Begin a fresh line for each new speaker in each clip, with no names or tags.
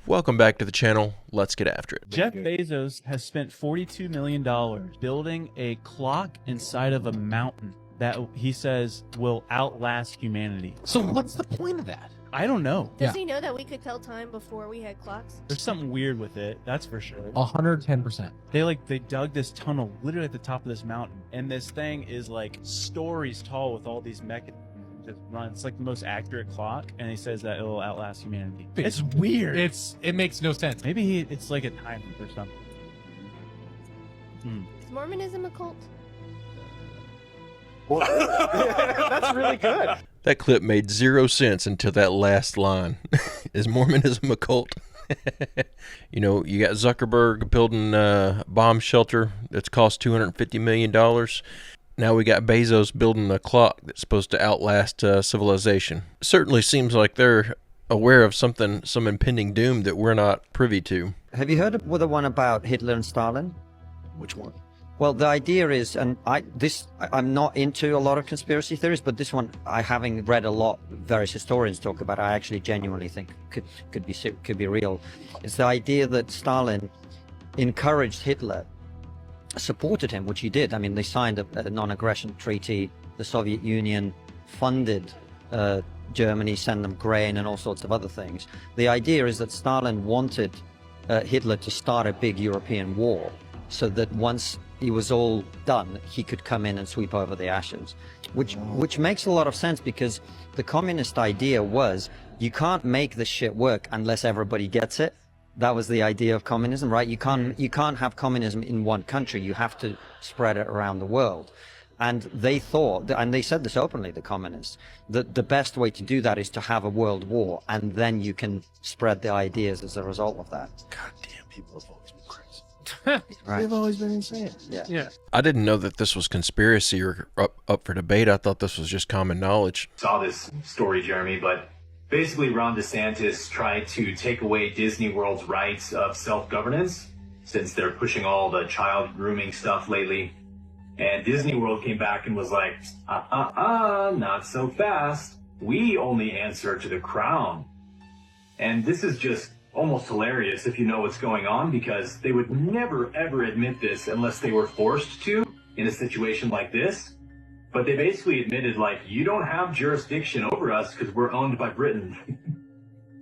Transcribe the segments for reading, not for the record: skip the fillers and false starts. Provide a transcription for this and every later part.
Welcome back to the channel. Let's get after it.
Jeff Bezos has spent $42 million building a clock inside of a mountain that he says will outlast humanity.
So what's the point of that?
I don't know.
Does he know that we could tell time before we had clocks?
There's something weird with it, that's for sure.
110%.
They dug this tunnel literally at the top of this mountain, and this thing is like stories tall with all these mechanisms. It's like the most accurate clock, and he says that it'll outlast humanity. It's weird.
It makes no sense.
Maybe it's like a time or something.
Is Mormonism a cult?
That's really good.
That clip made 0 sense until that last line. Is Mormonism a cult? You know, you got Zuckerberg building a bomb shelter that's cost $250 million. Now we got Bezos building a clock that's supposed to outlast civilization. Certainly seems like they're aware of some impending doom that we're not privy to.
Have you heard of the one about Hitler and Stalin?
Which one?
Well, the idea is, and I'm not into a lot of conspiracy theories, but this one, having read a lot, various historians talk about, I actually genuinely think could be real. It's the idea that Stalin encouraged Hitler, supported him, which he did. I mean, they signed a non-aggression treaty. The Soviet Union funded Germany, sent them grain and all sorts of other things. The idea is that Stalin wanted Hitler to start a big European war, so that once he was all done, he could come in and sweep over the ashes, which makes a lot of sense, because the communist idea was you can't make this shit work unless everybody gets it. That was the idea of communism, right? You can't have communism in one country. You have to spread it around the world. And they thought, and they said this openly, the communists, that the best way to do that is to have a world war, and then you can spread the ideas as a result of that.
God damn, people have always been crazy.
Right.
They've always been insane.
Yeah.
I didn't know that this was conspiracy or up for debate. I thought this was just common knowledge.
Saw this story, Jeremy, but basically Ron DeSantis tried to take away Disney World's rights of self-governance, since they're pushing all the child grooming stuff lately. And Disney World came back and was like, not so fast. We only answer to the crown. And this is just almost hilarious if you know what's going on, because they would never ever admit this unless they were forced to in a situation like this. But they basically admitted, like, you don't have jurisdiction over us because we're owned by Britain.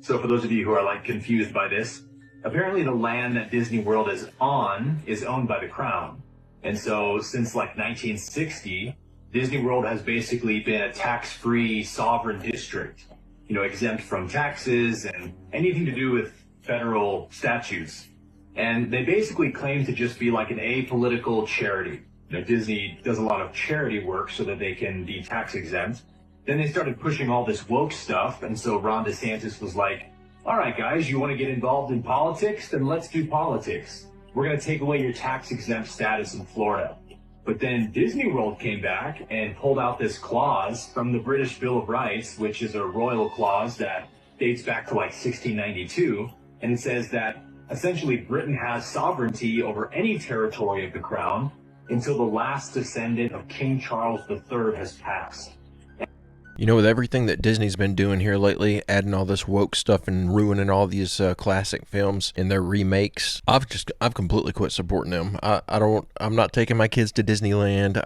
So for those of you who are, like, confused by this, apparently the land that Disney World is on is owned by the crown. And so since, like, 1960, Disney World has basically been a tax-free sovereign district, you know, exempt from taxes and anything to do with federal statutes. And they basically claim to just be like an apolitical charity. You know, Disney does a lot of charity work so that they can be tax exempt. Then they started pushing all this woke stuff, and so Ron DeSantis was like, all right, guys, you want to get involved in politics? Then let's do politics. We're going to take away your tax exempt status in Florida. But then Disney World came back and pulled out this clause from the British Bill of Rights, which is a royal clause that dates back to like 1692. And it says that essentially Britain has sovereignty over any territory of the crown until the last descendant of King Charles III has passed.
You know, with everything that Disney's been doing here lately, adding all this woke stuff and ruining all these classic films in their remakes, I've completely quit supporting them. I'm not taking my kids to Disneyland.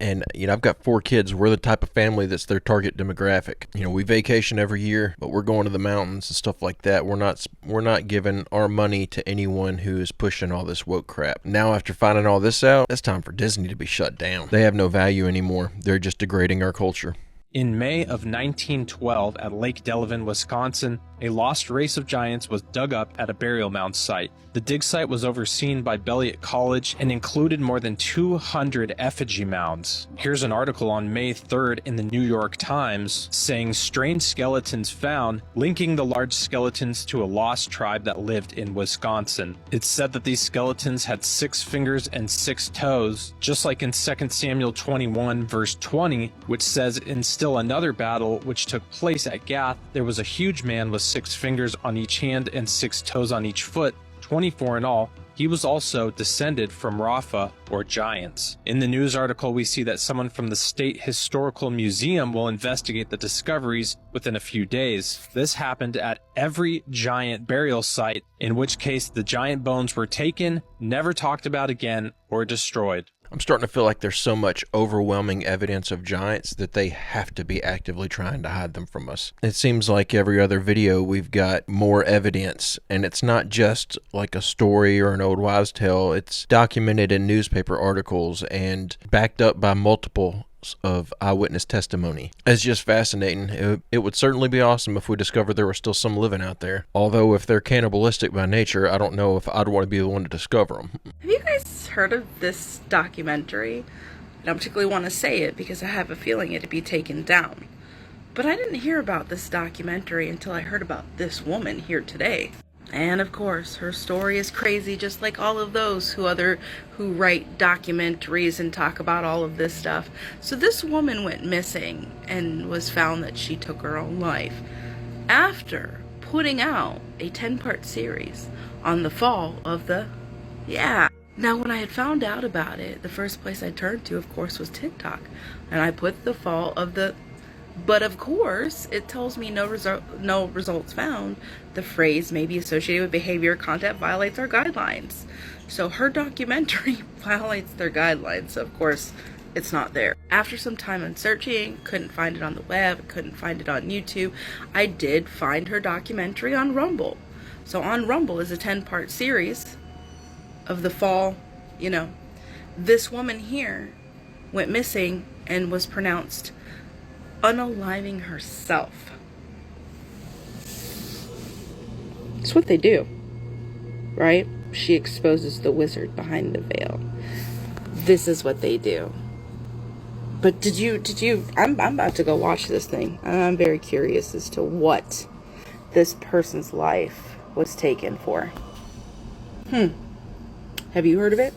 And you know, I've got 4 kids. We're the type of family that's their target demographic. You know, we vacation every year, but we're going to the mountains and stuff like that. We're not giving our money to anyone who is pushing all this woke crap. Now, after finding all this out, it's time for Disney to be shut down. They have no value anymore. They're just degrading our culture.
In May of 1912 at Lake Delavan, Wisconsin, a lost race of giants was dug up at a burial mound site. The dig site was overseen by Beloit College and included more than 200 effigy mounds. Here's an article on May 3rd in the New York Times saying strange skeletons found, linking the large skeletons to a lost tribe that lived in Wisconsin. It's said that these skeletons had 6 fingers and 6 toes, just like in 2 Samuel 21 verse 20, which says in still another battle which took place at Gath, there was a huge man with 6 fingers on each hand and 6 toes on each foot, 24 in all, He was also descended from Rapha, or giants. In the news article, we see that someone from the State Historical Museum will investigate the discoveries within a few days. This happened at every giant burial site, in which case the giant bones were taken, never talked about again, or destroyed.
I'm starting to feel like there's so much overwhelming evidence of giants that they have to be actively trying to hide them from us. It seems like every other video we've got more evidence, and it's not just like a story or an old wives' tale. It's documented in newspaper articles and backed up by multiple of eyewitness testimony. It's just fascinating. It would certainly be awesome if we discovered there was still some living out there. Although if they're cannibalistic by nature, I don't know if I'd want to be the one to discover them.
Have you guys heard of this documentary? I don't particularly want to say it because I have a feeling it'd be taken down. But I didn't hear about this documentary until I heard about this woman here today. And of course, her story is crazy, just like all of those who write documentaries and talk about all of this stuff. So this woman went missing and was found that she took her own life after putting out a 10-part series on the fall of the... Yeah. Now, when I had found out about it, the first place I turned to, of course, was TikTok. And I put the fall of the... But of course, it tells me no results found. The phrase may be associated with behavior or content violates our guidelines. So her documentary violates their guidelines. So of course, it's not there. After some time on searching, couldn't find it on the web, couldn't find it on YouTube. I did find her documentary on Rumble. So on Rumble is a 10-part series of the fall. You know, this woman here went missing and was pronounced unaliving herself. It's what they do, right? She exposes the wizard behind the veil. This is what they do. But did you, I'm about to go watch this thing. I'm very curious as to what this person's life was taken for. Have you heard of it?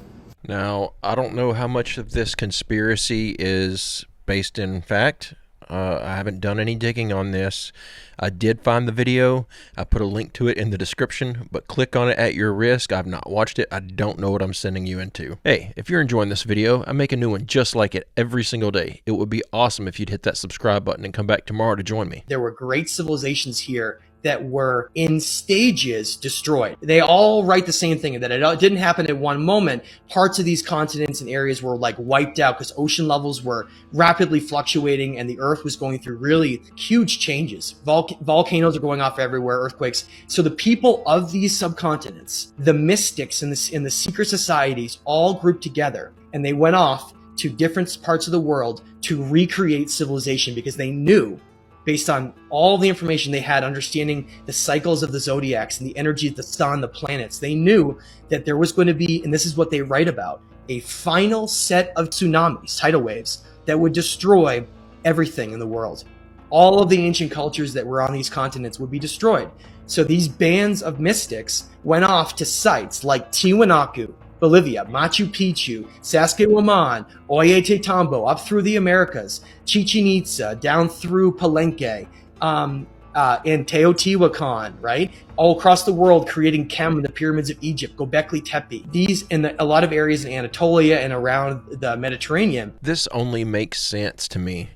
Now, I don't know how much of this conspiracy is based in fact. I haven't done any digging on this. I did find the video. I put a link to it in the description, but click on it at your risk. I've not watched it. I don't know what I'm sending you into. Hey, if you're enjoying this video, I make a new one just like it every single day. It would be awesome if you'd hit that subscribe button and come back tomorrow to join me.
There were great civilizations here that were in stages destroyed. They all write the same thing, that it didn't happen at one moment. Parts of these continents and areas were like wiped out because ocean levels were rapidly fluctuating and the earth was going through really huge changes. Volcanoes are going off everywhere, earthquakes. So the people of these subcontinents, the mystics in the secret societies all grouped together, and they went off to different parts of the world to recreate civilization because they knew, based on all the information they had, understanding the cycles of the zodiacs and the energy of the sun, the planets, they knew that there was going to be, and this is what they write about, a final set of tsunamis, tidal waves, that would destroy everything in the world. All of the ancient cultures that were on these continents would be destroyed. So these bands of mystics went off to sites like Tiwanaku, Bolivia, Machu Picchu, Saskatchewan, Ollantaytambo, up through the Americas, Chichen Itza, down through Palenque, and Teotihuacan, right? All across the world, creating Kem, the pyramids of Egypt, Göbekli Tepe. These in a lot of areas in Anatolia and around the Mediterranean.
This only makes sense to me,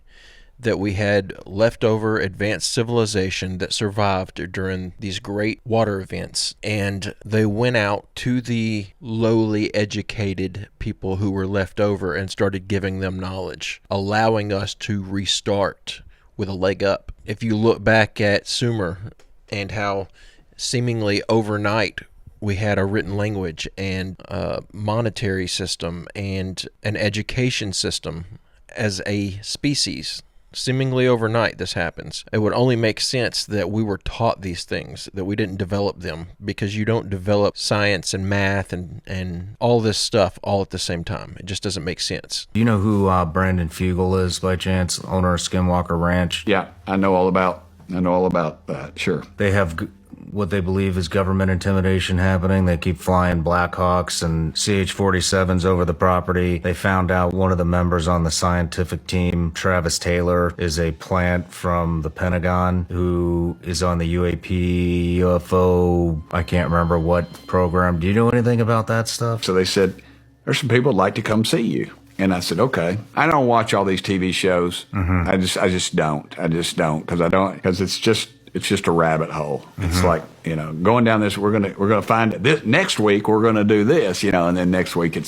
that we had leftover advanced civilization that survived during these great water events, and they went out to the lowly educated people who were left over and started giving them knowledge, allowing us to restart with a leg up. If you look back at Sumer and how seemingly overnight we had a written language and a monetary system and an education system as a species, seemingly overnight this happens. It would only make sense that we were taught these things, that we didn't develop them, because you don't develop science and math and all this stuff all at the same time. It just doesn't make sense.
Do you know who Brandon Fugel is by chance, owner of Skinwalker Ranch?
Yeah, I know all about that, sure.
They have what they believe is government intimidation happening. They keep flying Blackhawks and CH-47s over the property. They found out one of the members on the scientific team, Travis Taylor, is a plant from the Pentagon who is on the UAP, UFO, I can't remember what program. Do you know anything about that stuff?
So they said, there's some people who'd like to come see you. And I said, okay. I don't watch all these TV shows. I just don't, because it's just a rabbit hole. It's like, you know, going down this, we're gonna find this next week. We're gonna do this, you know, and then next week I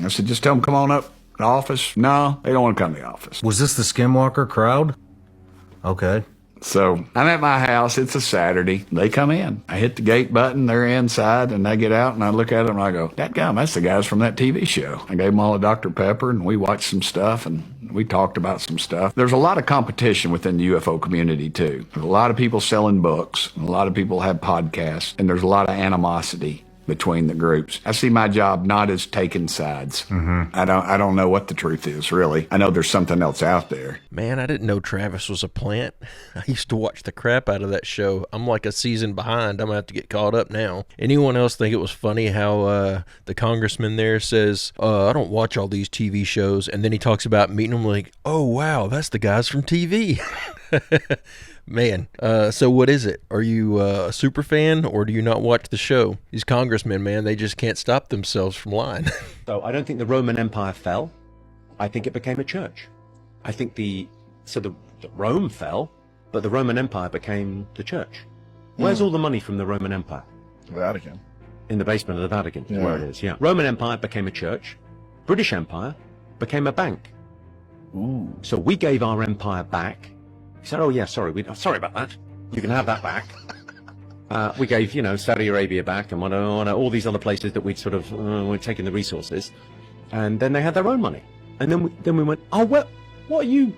said, just tell them come on up to the office. No, they don't want to come to the office.
Was this the Skinwalker crowd? Okay.
So I'm at my house. It's a Saturday. They come in. I hit the gate button. They're inside, and they get out, and I look at them, and I go, "Dadgum, that's the guys from that TV show." I gave them all a Dr. Pepper, and we watched some stuff, and we talked about some stuff. There's a lot of competition within the UFO community, too. There's a lot of people selling books, and a lot of people have podcasts, and there's a lot of animosity between the groups. I see my job not as taking sides. I don't know what the truth is, really. I know there's something else out there.
Man, I didn't know Travis was a plant. I used to watch the crap out of that show. I'm like a season behind. I'm gonna have to get caught up now. Anyone else think it was funny how the congressman there says, I don't watch all these TV shows, and then he talks about meeting them like, oh wow, that's the guys from TV. Man, so what is it? Are you a super fan, or do you not watch the show? These congressmen, man, they just can't stop themselves from lying.
So I don't think the Roman Empire fell. I think it became a church. I think the Rome fell, but the Roman Empire became the church. Where's all the money from the Roman Empire?
The Vatican.
In the basement of the Vatican, is where it is, yeah. Roman Empire became a church. British Empire became a bank.
Ooh.
So we gave our empire back. He said, oh yeah, sorry, sorry about that. You can have that back. We gave, you know, Saudi Arabia back and all these other places that we'd sort of, we'd taken the resources. And then they had their own money. And then we went, oh, well, what are you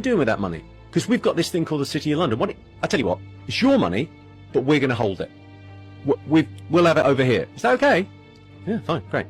doing with that money? Because we've got this thing called the City of London. I tell you what, it's your money, but we're going to hold it. We'll have it over here. Is that okay? Yeah, fine, great.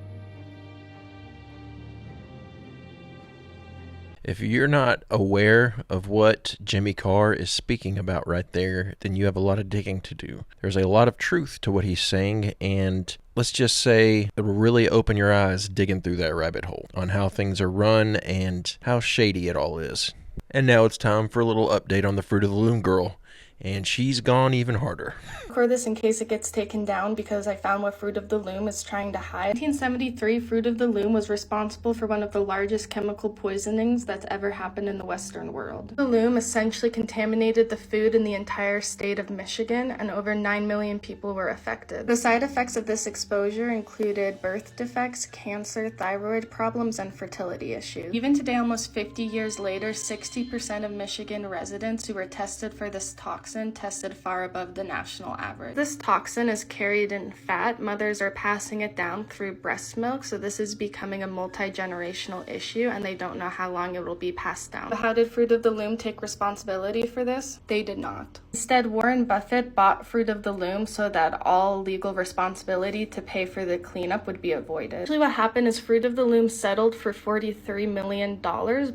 If you're not aware of what Jimmy Carr is speaking about right there, then you have a lot of digging to do. There's a lot of truth to what he's saying, and let's just say it will really open your eyes digging through that rabbit hole on how things are run and how shady it all is. And now it's time for a little update on the Fruit of the Loom girl. And she's gone even harder.
Record this in case it gets taken down because I found what Fruit of the Loom is trying to hide. In 1973, Fruit of the Loom was responsible for one of the largest chemical poisonings that's ever happened in the Western world. The Loom essentially contaminated the food in the entire state of Michigan, and over 9 million people were affected. The side effects of this exposure included birth defects, cancer, thyroid problems, and fertility issues. Even today, almost 50 years later, 60% of Michigan residents who were tested for this toxin tested far above the national average. This toxin is carried in fat. Mothers are passing it down through breast milk, so this is becoming a multi-generational issue, and they don't know how long it will be passed down. But how did Fruit of the Loom take responsibility for this? They did not. Instead, Warren Buffett bought Fruit of the Loom so that all legal responsibility to pay for the cleanup would be avoided. Actually, what happened is Fruit of the Loom settled for $43 million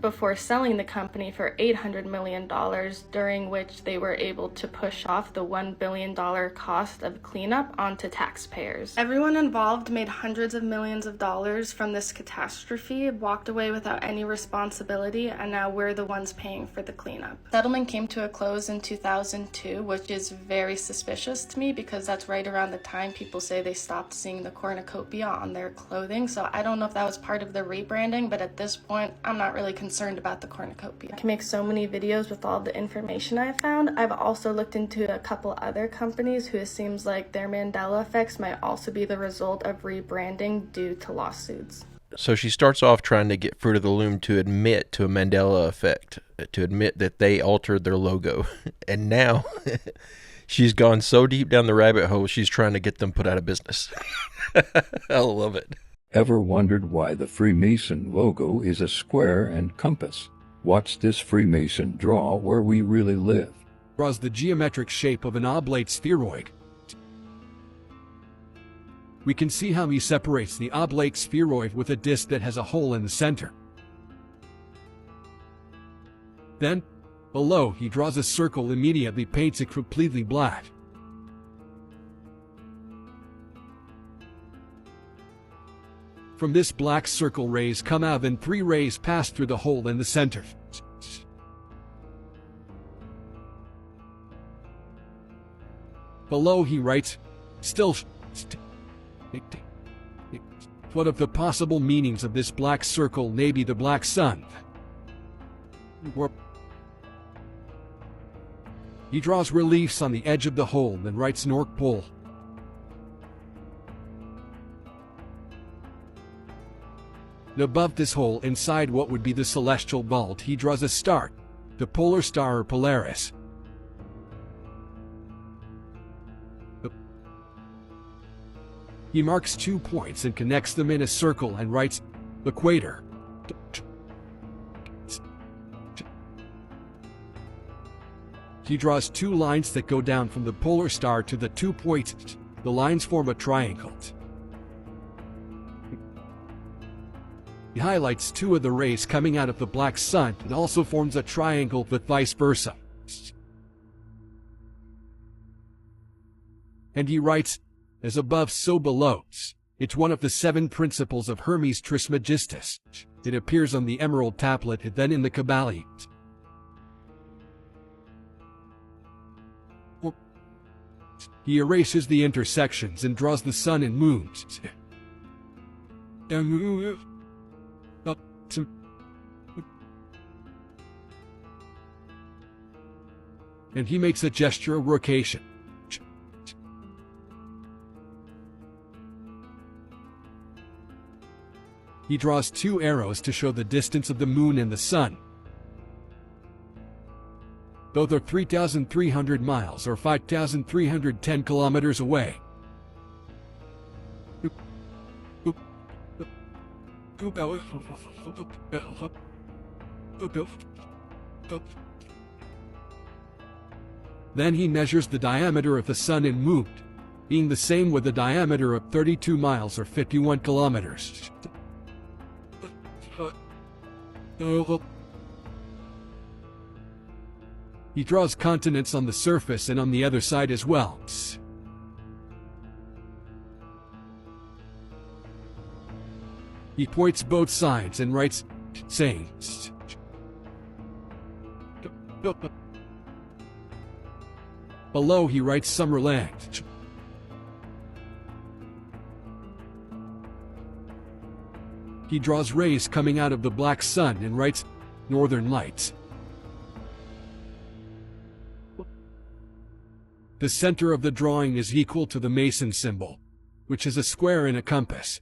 before selling the company for $800 million, during which they were able to push off the $1 billion cost of cleanup onto taxpayers. Everyone involved made hundreds of millions of dollars from this catastrophe, walked away without any responsibility, and now we're the ones paying for the cleanup. Settlement came to a close in 2002, which is very suspicious to me because that's right around the time people say they stopped seeing the cornucopia on their clothing, so I don't know if that was part of the rebranding, but at this point, I'm not really concerned about the cornucopia. I can make so many videos with all the information I found. I've also looked into a couple other companies who it seems like their Mandela effects might also be the result of rebranding due to lawsuits.
So she starts off trying to get Fruit of the Loom to admit to a Mandela effect, to admit that they altered their logo. And now she's gone so deep down the rabbit hole, she's trying to get them put out of business. I love it.
Ever wondered why the Freemason logo is a square and compass? Watch this Freemason draw where we really live.
Draws the geometric shape of an oblate spheroid. We can see how he separates the oblate spheroid with a disc that has a hole in the center. Then, below, he draws a circle, immediately paints it completely black. From this black circle, rays come out and 3 rays pass through the hole in the center. Below he writes, what of the possible meanings of this black circle may be the black sun? He draws reliefs on the edge of the hole and writes North Pole. Above this hole, inside what would be the celestial vault, he draws a star, the polar star or Polaris. He marks 2 points and connects them in a circle and writes equator. He draws 2 lines that go down from the polar star to the 2 points. The lines form a triangle. He highlights 2 of the rays coming out of the black sun and also forms a triangle with vice versa. And he writes, as above, so below. It's one of the 7 principles of Hermes Trismegistus. It appears on the emerald tablet and then in the Kabbalah. He erases the intersections and draws the sun and moons. And he makes a gesture of rotation. He draws 2 arrows to show the distance of the moon and the sun. Though they're 3,300 miles or 5,310 kilometers away. Then he measures the diameter of the sun and moon, being the same with a diameter of 32 miles or 51 kilometers. He draws continents on the surface and on the other side as well. He points both sides and writes, saying, below he writes Summerland. He draws rays coming out of the black sun and writes Northern Lights. The center of the drawing is equal to the Mason symbol, which is a square in a compass.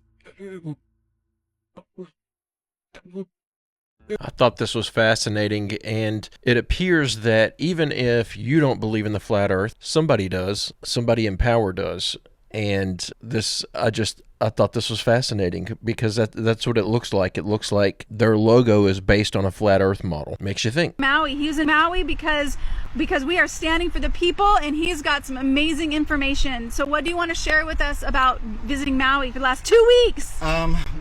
I thought this was fascinating, and it appears that even if you don't believe in the flat earth, somebody does, somebody in power does. And this, I thought this was fascinating because that's what it looks like. It looks like their logo is based on a flat earth model. Makes you think.
Maui, he's in Maui because we are standing for the people, and he's got some amazing information. So what do you want to share with us about visiting Maui for the last 2 weeks?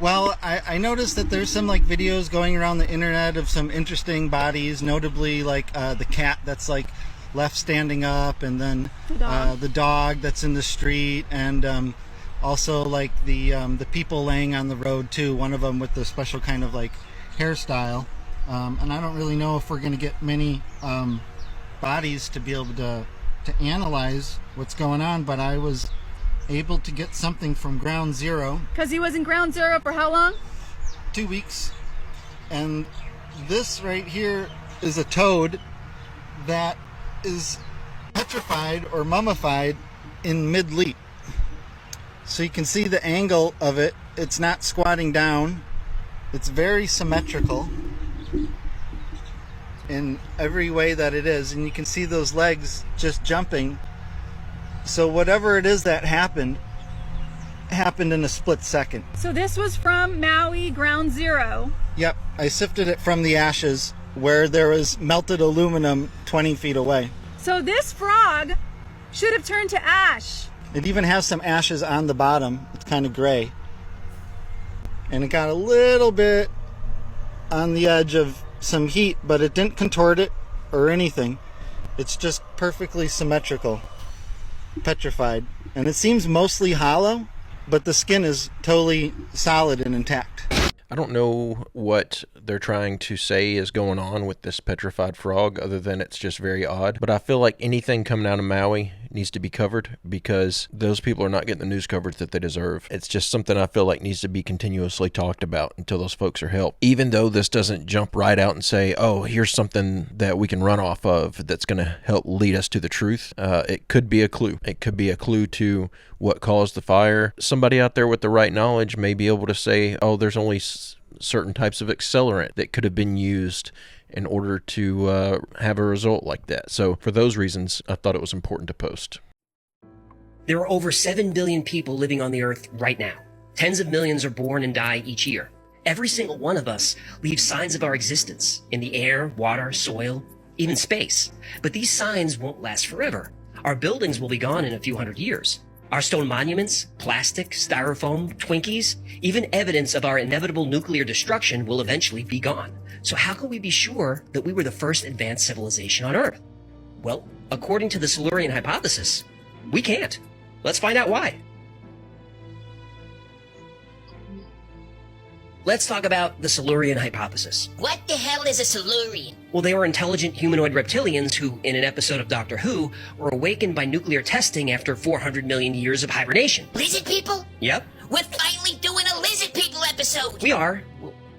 Well, I noticed that there's some like videos going around the internet of some interesting bodies, notably like the cat that's like left standing up, and then the dog that's in the street, and also like the people laying on the road too, one of them with the special kind of like hairstyle, and I don't really know if we're going to get many bodies to be able to analyze what's going on, but I was able to get something from ground zero.
Because he was in ground zero for how long?
2 weeks. And this right here is a toad that is petrified or mummified in mid-leap. So you can see the angle of it. It's not squatting down. It's very symmetrical in every way that it is, and you can see those legs just jumping. So whatever it is that happened in a split second.
So this was from Maui, ground zero.
Yep, I sifted it from the ashes where there was melted aluminum 20 feet away.
So this frog should have turned to ash.
It even has some ashes on the bottom. It's kind of gray. And it got a little bit on the edge of some heat, but it didn't contort it or anything. It's just perfectly symmetrical, petrified. And it seems mostly hollow. but the skin is totally solid and intact.
I don't know what they're trying to say is going on with this petrified frog, other than it's just very odd. But I feel like anything coming out of Maui needs to be covered, because those people are not getting the news coverage that they deserve. It's just something I feel like needs to be continuously talked about until those folks are helped. Even though this doesn't jump right out and say, oh, here's something that we can run off of that's going to help lead us to the truth. It could be a clue. It could be a clue to what caused the fire. Somebody out there with the right knowledge may be able to say, oh, there's only certain types of accelerant that could have been used in order to have a result like that. So for those reasons, I thought it was important to post.
There are over 7 billion people living on the earth right now. Tens of millions are born and die each year. Every single one of us leaves signs of our existence in the air, water, soil, even space. But these signs won't last forever. Our buildings will be gone in a few hundred years. Our stone monuments, plastic, styrofoam, Twinkies, even evidence of our inevitable nuclear destruction will eventually be gone. So how can we be sure that we were the first advanced civilization on Earth? Well, according to the Silurian hypothesis, we can't. Let's find out why. Let's talk about the Silurian hypothesis.
What the hell is a Silurian?
Well, they were intelligent humanoid reptilians who, in an episode of Doctor Who, were awakened by nuclear testing after 400 million years of hibernation.
Lizard people?
Yep.
We're finally doing a lizard people episode!
We are.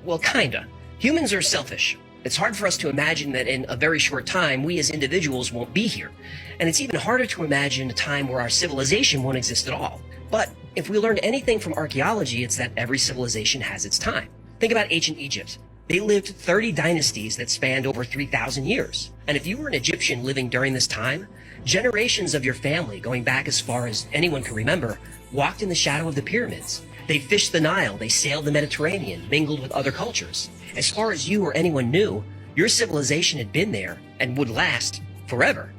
Well, kinda. Humans are selfish. It's hard for us to imagine that in a very short time, we as individuals won't be here. And it's even harder to imagine a time where our civilization won't exist at all. But if we learned anything from archaeology, it's that every civilization has its time. Think about ancient Egypt. They lived 30 dynasties that spanned over 3,000 years. And if you were an Egyptian living during this time, generations of your family, going back as far as anyone can remember, walked in the shadow of the pyramids. They fished the Nile, they sailed the Mediterranean, mingled with other cultures. As far as you or anyone knew, your civilization had been there and would last forever.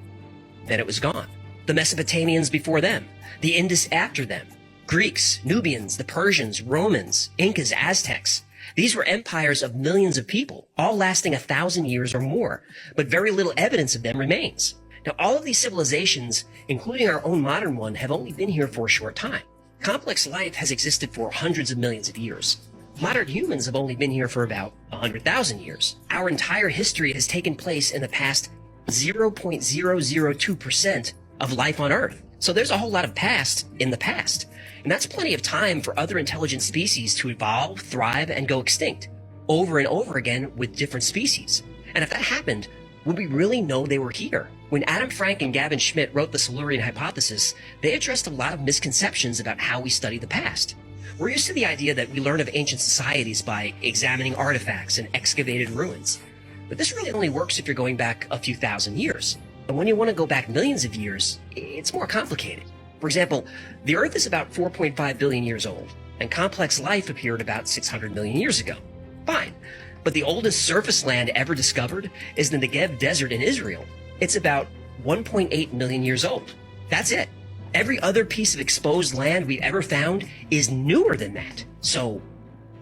Then it was gone. The Mesopotamians before them, the Indus after them, Greeks, Nubians, the Persians, Romans, Incas, Aztecs. These were empires of millions of people, all lasting 1,000 years or more, but very little evidence of them remains. Now, all of these civilizations, including our own modern one, have only been here for a short time. Complex life has existed for hundreds of millions of years. Modern humans have only been here for about 100,000 years. Our entire history has taken place in the past 0.002% of life on Earth. So there's a whole lot of past in the past. And that's plenty of time for other intelligent species to evolve, thrive, and go extinct over and over again with different species. And if that happened, would we really know they were here? When Adam Frank and Gavin Schmidt wrote the Silurian hypothesis, they addressed a lot of misconceptions about how we study the past. We're used to the idea that we learn of ancient societies by examining artifacts and excavated ruins. But this really only works if you're going back a few thousand years. But when you want to go back millions of years, it's more complicated. For example, the Earth is about 4.5 billion years old, and complex life appeared about 600 million years ago. Fine. But the oldest surface land ever discovered is the Negev Desert in Israel. It's about 1.8 million years old. That's it. Every other piece of exposed land we've ever found is newer than that. So,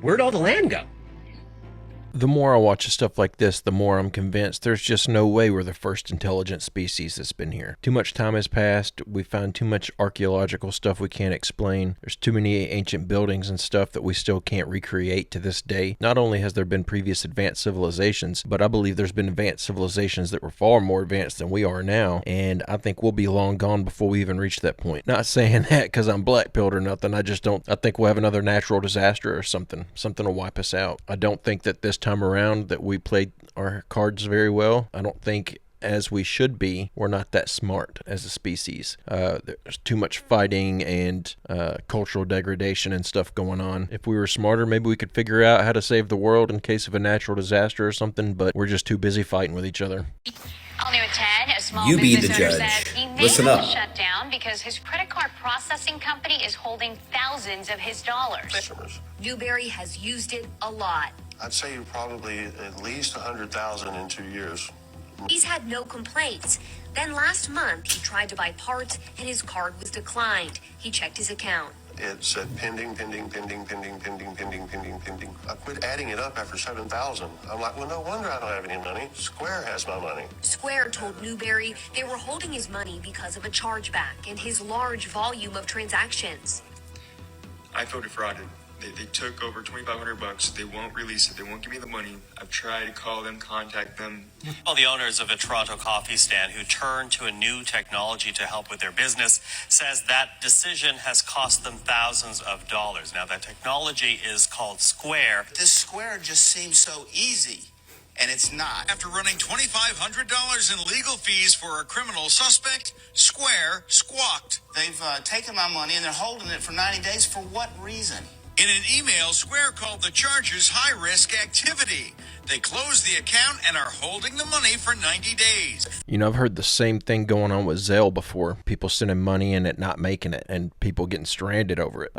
where'd all the land go?
The more I watch stuff like this, the more I'm convinced there's just no way we're the first intelligent species that's been here. Too much time has passed. We found too much archaeological stuff we can't explain. There's too many ancient buildings and stuff that we still can't recreate to this day. Not only has there been previous advanced civilizations, but I believe there's been advanced civilizations that were far more advanced than we are now. And I think we'll be long gone before we even reach that point. Not saying that because I'm black-pilled or nothing. I think we'll have another natural disaster or something. Something will wipe us out. I don't think that this time around that we played our cards very well. I don't think, as we should be, we're not that smart as a species. There's too much fighting and cultural degradation and stuff going on. If we were smarter, maybe we could figure out how to save the world in case of a natural disaster or something, but we're just too busy fighting with each other.
All new at 10, a small
You be the
business owner
judge.
says he may
Listen
have
up.
shut down because his credit card processing company is holding thousands of his dollars.
Newberry has used it a lot.
I'd say you probably at least 100,000 in 2 years.
He's had no complaints. Then last month, he tried to buy parts and his card was declined. He checked his account.
It said pending. I quit adding it up after 7,000. I'm like, well, no wonder I don't have any money. Square has my money.
Square told Newberry they were holding his money because of a chargeback and his large volume of transactions.
I feel defrauded. They took over $2,500. They won't release it. They won't give me the money. I've tried to call them, contact them.
Well, the owners of a Toronto coffee stand who turned to a new technology to help with their business says that decision has cost them thousands of dollars. Now, that technology is called Square.
This Square just seems so easy, and it's not.
After running $2,500 in legal fees for a criminal suspect, Square squawked.
They've taken my money and they're holding it for 90 days. For what reason?
In an email, Square called the charges high-risk activity. They closed the account and are holding the money for 90 days.
You know, I've heard the same thing going on with Zelle before. People sending money and it not making it, and people getting stranded over it.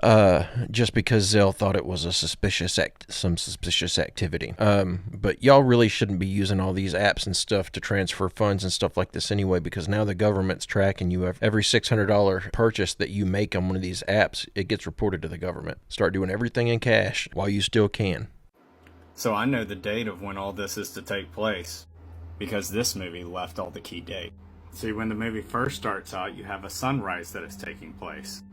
Just because Zelle thought it was a some suspicious activity. But y'all really shouldn't be using all these apps and stuff to transfer funds and stuff like this anyway, because now the government's tracking you. Every $600 purchase that you make on one of these apps, it gets reported to the government. Start doing everything in cash while you still can.
So I know the date of when all this is to take place, because this movie left all the key dates. See, when the movie first starts out, you have a sunrise that is taking place.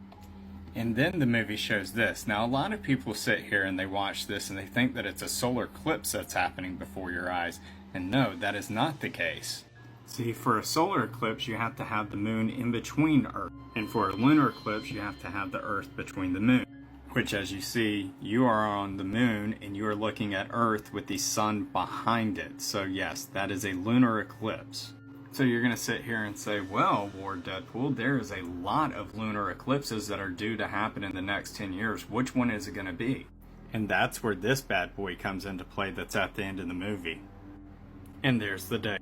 And then the movie shows this. Now, a lot of people sit here and they watch this and they think that it's a solar eclipse that's happening before your eyes. And no, that is not the case. See, for a solar eclipse, you have to have the moon in between Earth. And for a lunar eclipse, you have to have the Earth between the moon. Which, as you see, you are on the moon and you are looking at Earth with the sun behind it. So yes, that is a lunar eclipse. So you're going to sit here and say, well, Ward Deadpool, there is a lot of lunar eclipses that are due to happen in the next 10 years. Which one is it going to be? And that's where this bad boy comes into play that's at the end of the movie. And there's the date.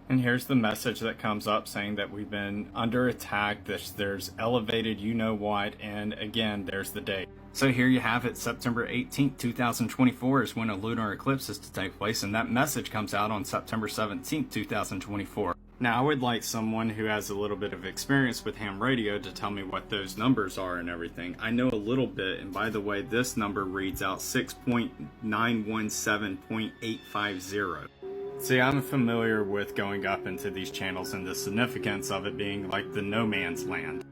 And here's the message that comes up saying that we've been under attack, there's elevated you-know-what, and again, there's the date. So here you have it, September 18th, 2024 is when a lunar eclipse is to take place, and that message comes out on September 17th, 2024. Now, I would like someone who has a little bit of experience with ham radio to tell me what those numbers are and everything. I know a little bit, and by the way, this number reads out 6.917.850. See, I'm familiar with going up into these channels and the significance of it being like the no man's land.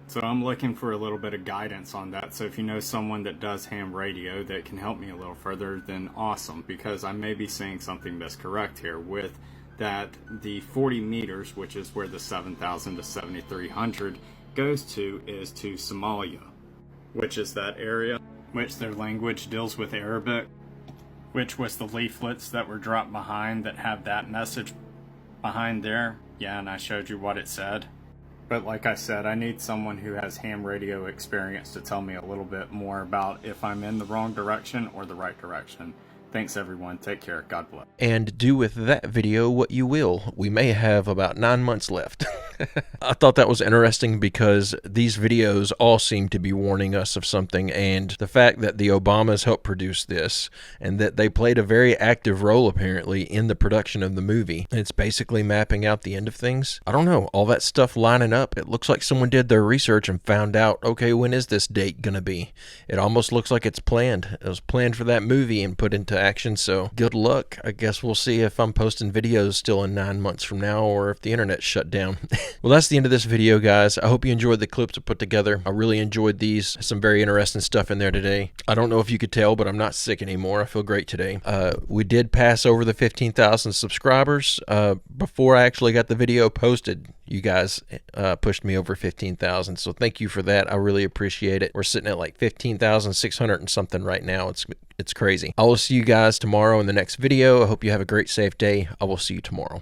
So I'm looking for a little bit of guidance on that. So if you know someone that does ham radio that can help me a little further, then awesome. Because I may be saying something that's correct here with that the 40 meters, which is where the 7,000 to 7,300 goes to, is to Somalia. Which is that area which their language deals with Arabic. Which was the leaflets that were dropped behind that have that message behind there. Yeah, and I showed you what it said. But like I said, I need someone who has ham radio experience to tell me a little bit more about if I'm in the wrong direction or the right direction. Thanks everyone, take care, God bless.
And do with that video what you will. We may have about 9 months left. I thought that was interesting because these videos all seem to be warning us of something, and the fact that the Obamas helped produce this and that they played a very active role apparently in the production of the movie. It's basically mapping out the end of things. I don't know, all that stuff lining up. It looks like someone did their research and found out, okay, when is this date gonna be? It almost looks like it's planned. It was planned for that movie and put into action, so good luck. I guess we'll see if I'm posting videos still in 9 months from now or if the internet's shut down. Well, that's the end of this video, guys. I hope you enjoyed the clips I put together. I really enjoyed these. Some very interesting stuff in there today. I don't know if you could tell, but I'm not sick anymore. I feel great today. We did pass over the 15,000 subscribers before I actually got the video posted. You guys pushed me over 15,000, so thank you for that. I really appreciate it. We're sitting at like 15,600 and something right now. It's crazy. I will see you guys tomorrow in the next video. I hope you have a great, safe day. I will see you tomorrow.